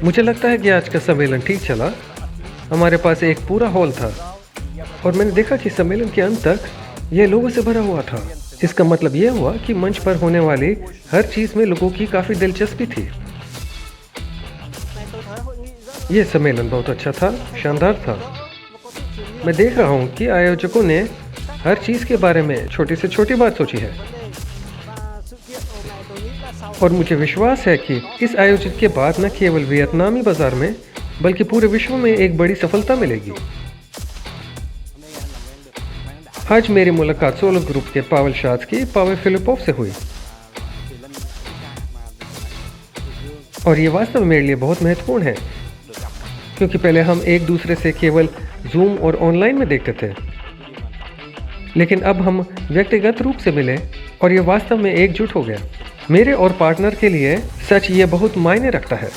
मुझे लगता है कि आज का सम्मेलन ठीक चला। हमारे पास एक पूरा हॉल था और मैंने देखा कि सम्मेलन के अंत तक यह लोगों से भरा हुआ था। इसका मतलब यह हुआ कि मंच पर होने वाली हर चीज़ में लोगों की काफ़ी दिलचस्पी थी। यह सम्मेलन बहुत अच्छा था, शानदार था। मैं देख रहा हूँ कि आयोजकों ने हर चीज़ के बारे में छोटी से छोटी बात सोची है और मुझे विश्वास है कि इस आयोजन के बाद न केवल वियतनामी बाजार में बल्कि पूरे विश्व में एक बड़ी सफलता मिलेगी। आज मेरी मुलाकात सोलो ग्रुप के पावेल शात्स्की, पावेल फिलिपोव से हुई और ये वास्तव में मेरे लिए बहुत महत्वपूर्ण है क्योंकि पहले हम एक दूसरे से केवल जूम और ऑनलाइन में देखते थे, लेकिन अब हम व्यक्तिगत रूप से मिले और ये वास्तव में एकजुट हो गया। मेरे और पार्टनर के लिए सच ये बहुत मायने रखता है।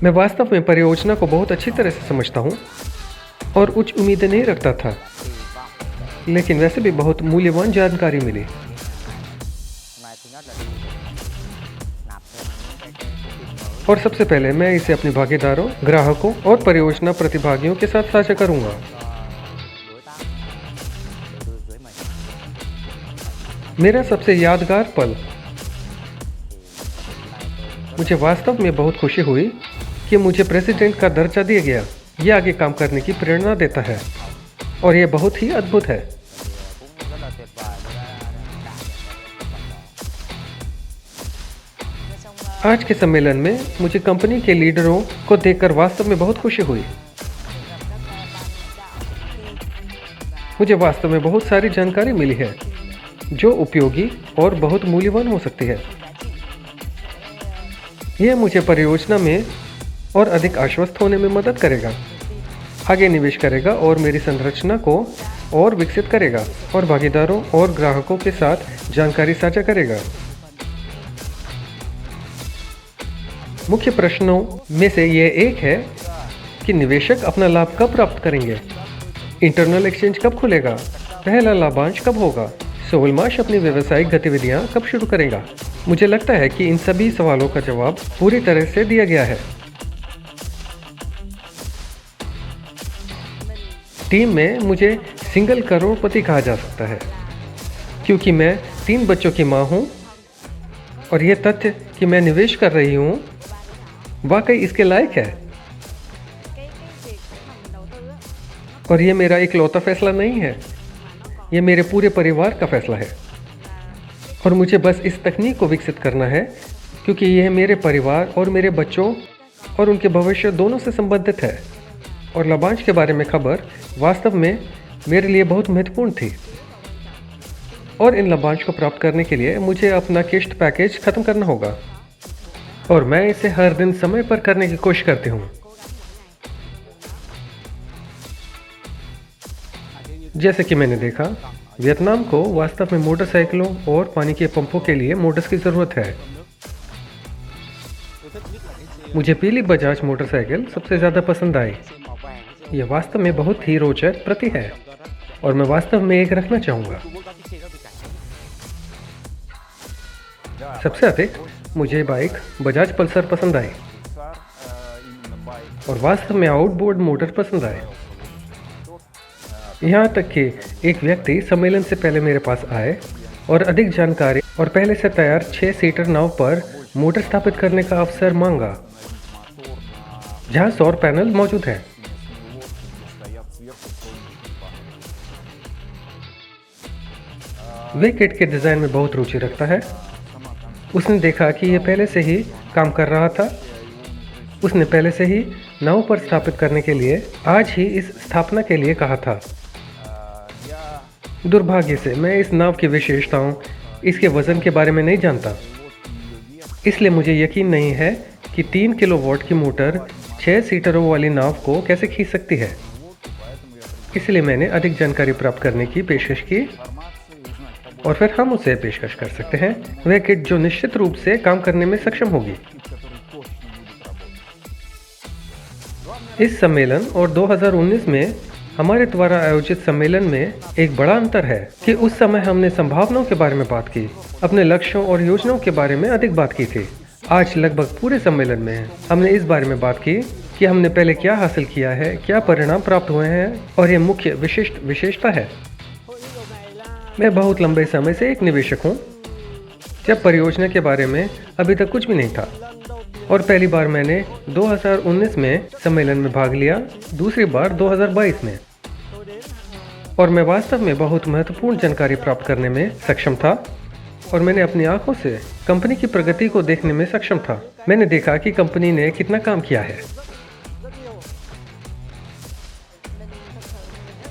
मैं वास्तव में परियोजना को बहुत अच्छी तरह से समझता हूँ और उच्च उम्मीदें नहीं रखता था, लेकिन वैसे भी बहुत मूल्यवान जानकारी मिली। और सबसे पहले मैं इसे अपने भागीदारों, ग्राहकों और परियोजना प्रतिभागियों के साथ साझा करूंगा। मेरा सबसे यादगार पल, मुझे वास्तव में बहुत खुशी हुई कि मुझे प्रेसिडेंट का दर्जा दिया गया। यह आगे काम करने की प्रेरणा देता है और यह बहुत ही अद्भुत है। आज के सम्मेलन में मुझे कंपनी के लीडरों को देखकर वास्तव में बहुत खुशी हुई। मुझे वास्तव में बहुत सारी जानकारी मिली है जो उपयोगी और बहुत मूल्यवान हो सकती है। यह मुझे परियोजना में और अधिक आश्वस्त होने में मदद करेगा, आगे निवेश करेगा और मेरी संरचना को और विकसित करेगा और भागीदारों और ग्राहकों के साथ जानकारी साझा करेगा। मुख्य प्रश्नों में से यह एक है कि निवेशक अपना लाभ कब प्राप्त करेंगे, इंटरनल एक्सचेंज कब खुलेगा, पहला लाभांश कब होगा, सोलमाश अपनी व्यावसायिक गतिविधियां कब शुरू करेगा। मुझे लगता है कि इन सभी सवालों का जवाब पूरी तरह से दिया गया है। टीम में मुझे सिंगल करोड़पति कहा जा सकता है क्योंकि मैं 3 बच्चों की मां हूं और यह तथ्य कि मैं निवेश कर रही हूं वाकई इसके लायक है। और यह मेरा इकलौता फैसला नहीं है, यह मेरे पूरे परिवार का फैसला है और मुझे बस इस तकनीक को विकसित करना है क्योंकि यह मेरे परिवार और मेरे बच्चों और उनके भविष्य दोनों से संबंधित है। और लाभांश के बारे में खबर वास्तव में मेरे लिए बहुत महत्वपूर्ण थी और इन लाभांश को प्राप्त करने के लिए मुझे अपना किश्त पैकेज खत्म करना होगा और मैं इसे हर दिन समय पर करने की कोशिश करती हूँ। जैसे कि मैंने देखा, वियतनाम को वास्तव में मोटरसाइकिलों और पानी के पंपों के लिए मोटर्स की ज़रूरत है। मुझे पीली बजाज मोटरसाइकिल सबसे ज़्यादा पसंद आई। यह वास्तव में बहुत ही रोचक प्रति है और मैं वास्तव में एक रखना चाहूँगा। सबसे अधिक मुझे बाइक बजाज पल्सर पसंद आई और वास्तव में आउटबोर्ड मोटर पसंद आए। यहाँ तक कि एक व्यक्ति सम्मेलन से पहले मेरे पास आए और अधिक जानकारी और पहले से तैयार 6 सीटर नाव पर मोटर स्थापित करने का अवसर मांगा जहाँ सौर पैनल मौजूद है। वे किट के डिज़ाइन में बहुत रुचि रखता है। उसने देखा कि यह पहले से ही काम कर रहा था। उसने पहले से ही नाव पर स्थापित करने के लिए आज ही इस स्थापना के लिए कहा था। दुर्भाग्य से मैं इस नाव की विशेषताओं, इसके वजन के बारे में नहीं जानता, इसलिए मुझे यकीन नहीं है कि 3 किलोवाट की मोटर 6 सीटरों वाली नाव को कैसे खींच सकती है। इसलिए मैंने अधिक जानकारी प्राप्त करने की पेशकश की और फिर हम उसे पेशकश कर सकते हैं वह किट जो निश्चित रूप से काम करने में सक्षम होगी। इस सम्मेलन और 2019 में हमारे द्वारा आयोजित सम्मेलन में एक बड़ा अंतर है कि उस समय हमने संभावनाओं के बारे में बात की, अपने लक्ष्यों और योजनाओं के बारे में अधिक बात की थी। आज लगभग पूरे सम्मेलन में हमने इस बारे में बात की कि हमने पहले क्या हासिल किया है, क्या परिणाम प्राप्त हुए हैं और ये मुख्य विशेषता है। मैं बहुत लंबे समय से एक निवेशक हूँ, जब परियोजना के बारे में अभी तक कुछ भी नहीं था, और पहली बार मैंने 2019 में सम्मेलन में भाग लिया, दूसरी बार 2022 में, और मैं वास्तव में बहुत महत्वपूर्ण जानकारी प्राप्त करने में सक्षम था और मैंने अपनी आंखों से कंपनी की प्रगति को देखने में सक्षम था। मैंने देखा कि कंपनी ने कितना काम किया है।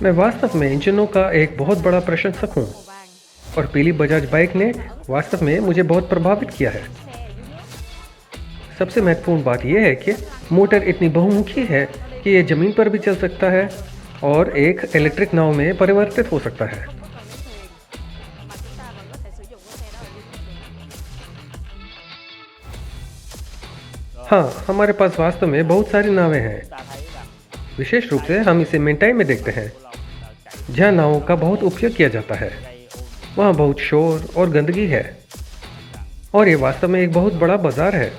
मैं वास्तव में इंजनों का एक बहुत बड़ा प्रशंसक हूँ और पीली बजाज बाइक ने वास्तव में मुझे बहुत प्रभावित किया है। सबसे महत्वपूर्ण बात यह है कि मोटर इतनी बहुमुखी है कि ये ज़मीन पर भी चल सकता है और एक इलेक्ट्रिक नाव में परिवर्तित हो सकता है। हाँ, हमारे पास वास्तव में बहुत सारी नावें हैं। विशेष रूप से हम इसे मेंटाई में देखते हैं, जहाँ नावों का बहुत उपयोग किया जाता है। वहाँ बहुत शोर और गंदगी है और ये वास्तव में एक बहुत बड़ा बाजार है।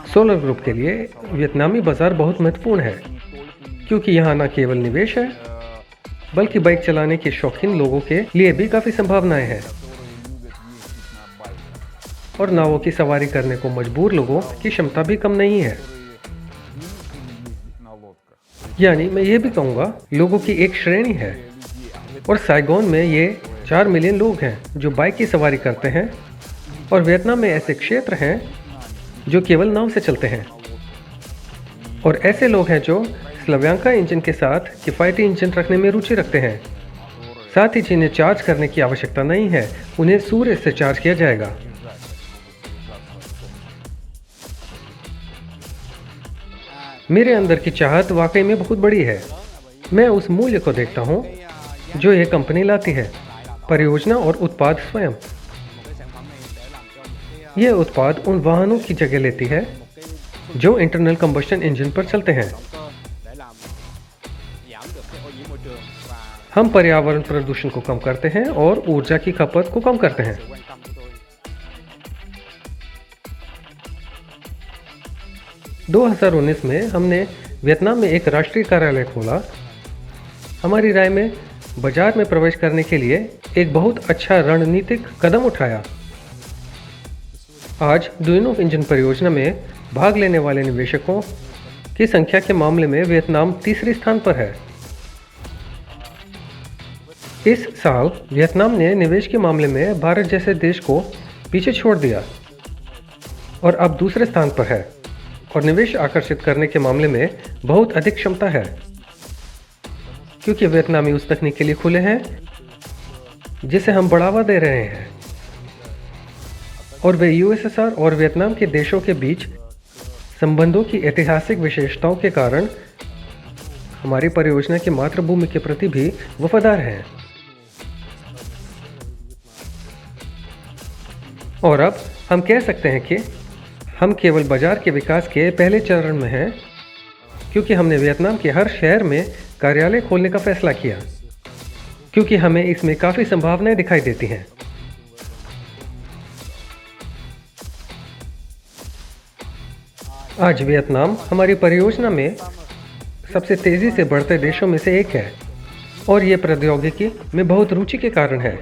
सोलर ग्रुप के लिए वियतनामी बाजार बहुत महत्वपूर्ण है, क्योंकि यहाँ न केवल निवेश है बल्कि बाइक चलाने के शौकीन लोगों के लिए भी काफ़ी संभावनाएं हैं और नावों की सवारी करने को मजबूर लोगों की क्षमता भी कम नहीं है। यानी मैं ये भी कहूँगा, लोगों की एक श्रेणी है और साइगोन में ये 4 मिलियन लोग हैं जो बाइक की सवारी करते हैं, और वियतनाम में ऐसे क्षेत्र हैं जो केवल नाव से चलते हैं, और ऐसे लोग हैं जो स्लव्यांका इंजन के साथ किफ़ायती इंजन रखने में रुचि रखते हैं, साथ ही जिन्हें चार्ज करने की आवश्यकता नहीं है, उन्हें सूर्य से चार्ज किया जाएगा। मेरे अंदर की चाहत वाकई में बहुत बड़ी है। मैं उस मूल्य को देखता हूँ जो ये कंपनी लाती है, परियोजना और उत्पाद स्वयं। यह उत्पाद उन वाहनों की जगह लेती है जो इंटरनल कंबस्शन इंजन पर चलते हैं। हम पर्यावरण प्रदूषण को कम करते हैं और ऊर्जा की खपत को कम करते हैं। दो 2019 में हमने वियतनाम में एक राष्ट्रीय कार्यालय खोला। हमारी राय में बाजार में प्रवेश करने के लिए एक बहुत अच्छा रणनीतिक कदम उठाया। आज ड्यूइनोव इंजन परियोजना में भाग लेने वाले निवेशकों की संख्या के मामले में वियतनाम तीसरे स्थान पर है। इस साल वियतनाम ने निवेश के मामले में भारत जैसे देश को पीछे छोड़ दिया और अब दूसरे स्थान पर है, और निवेश आकर्षित करने के मामले में बहुत अधिक क्षमता है, क्योंकि वियतनामी उस तकनीक के लिए खुले हैं जिसे हम बढ़ावा दे रहे हैं, और वे यूएसएसआर और वियतनाम के देशों के बीच संबंधों की ऐतिहासिक विशेषताओं के कारण हमारी परियोजना की मातृभूमि के प्रति भी वफादार हैं। और अब हम कह सकते हैं कि हम केवल बाजार के विकास के पहले चरण में हैं, क्योंकि हमने वियतनाम के हर शहर में कार्यालय खोलने का फैसला किया, क्योंकि हमें इसमें काफ़ी संभावनाएं दिखाई देती हैं। आज वियतनाम हमारी परियोजना में सबसे तेज़ी से बढ़ते देशों में से एक है, और ये प्रौद्योगिकी में बहुत रुचि के कारण है।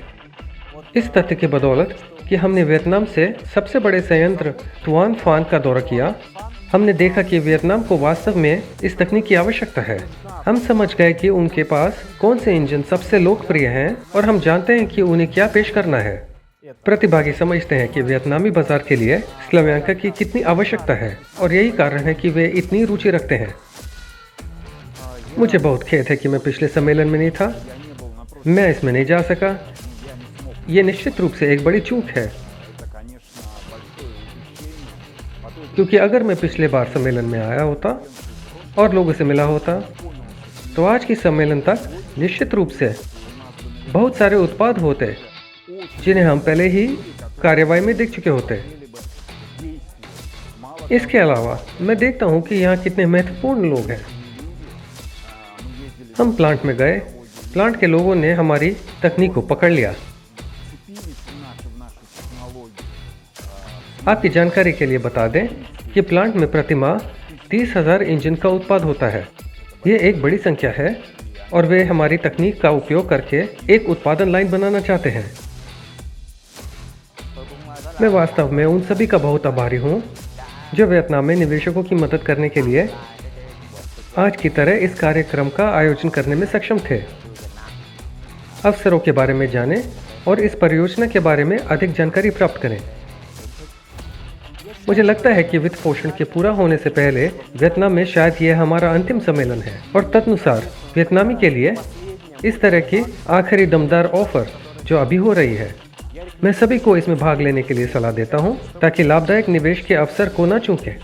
इस तथ्य की बदौलत कि हमने वियतनाम से सबसे बड़े संयंत्र तुआन फान का दौरा किया, हमने देखा कि वियतनाम को वास्तव में इस तकनीक की आवश्यकता है। हम समझ गए कि उनके पास कौन से इंजन सबसे लोकप्रिय हैं और हम जानते हैं कि उन्हें क्या पेश करना है। प्रतिभागी समझते हैं कि वियतनामी बाजार के लिए स्लव्यांका की कितनी आवश्यकता है, और यही कारण है कि वे इतनी रुचि रखते हैं। मुझे बहुत खेद है कि मैं पिछले सम्मेलन में नहीं था। मैं इसमें नहीं जा सका। ये निश्चित रूप से एक बड़ी चूक है, क्योंकि अगर मैं पिछले बार सम्मेलन में आया होता और लोगों से मिला होता, तो आज की सम्मेलन तक निश्चित रूप से बहुत सारे उत्पाद होते जिन्हें हम पहले ही कार्यवाही में देख चुके होते। इसके अलावा मैं देखता हूँ कि यहाँ कितने महत्वपूर्ण लोग हैं। हम प्लांट में गए, प्लांट के लोगों ने हमारी तकनीक को पकड़ लिया। आपकी जानकारी के लिए बता दें कि प्लांट में प्रतिमाह 30,000 इंजन का उत्पाद होता है। ये एक बड़ी संख्या है और वे हमारी तकनीक का उपयोग करके एक उत्पादन लाइन बनाना चाहते हैं। मैं वास्तव में उन सभी का बहुत आभारी हूँ जो वियतनाम में निवेशकों की मदद करने के लिए आज की तरह इस कार्यक्रम का आयोजन करने में सक्षम थे। अवसरों के बारे में जानें और इस परियोजना के बारे में अधिक जानकारी प्राप्त करें। मुझे लगता है कि वित्त पोषण के पूरा होने से पहले वियतनाम में शायद यह हमारा अंतिम सम्मेलन है और तदनुसार वियतनामी के लिए इस तरह की आखिरी दमदार ऑफर जो अभी हो रही है, मैं सभी को इसमें भाग लेने के लिए सलाह देता हूं ताकि लाभदायक निवेश के अवसर को न चूकें।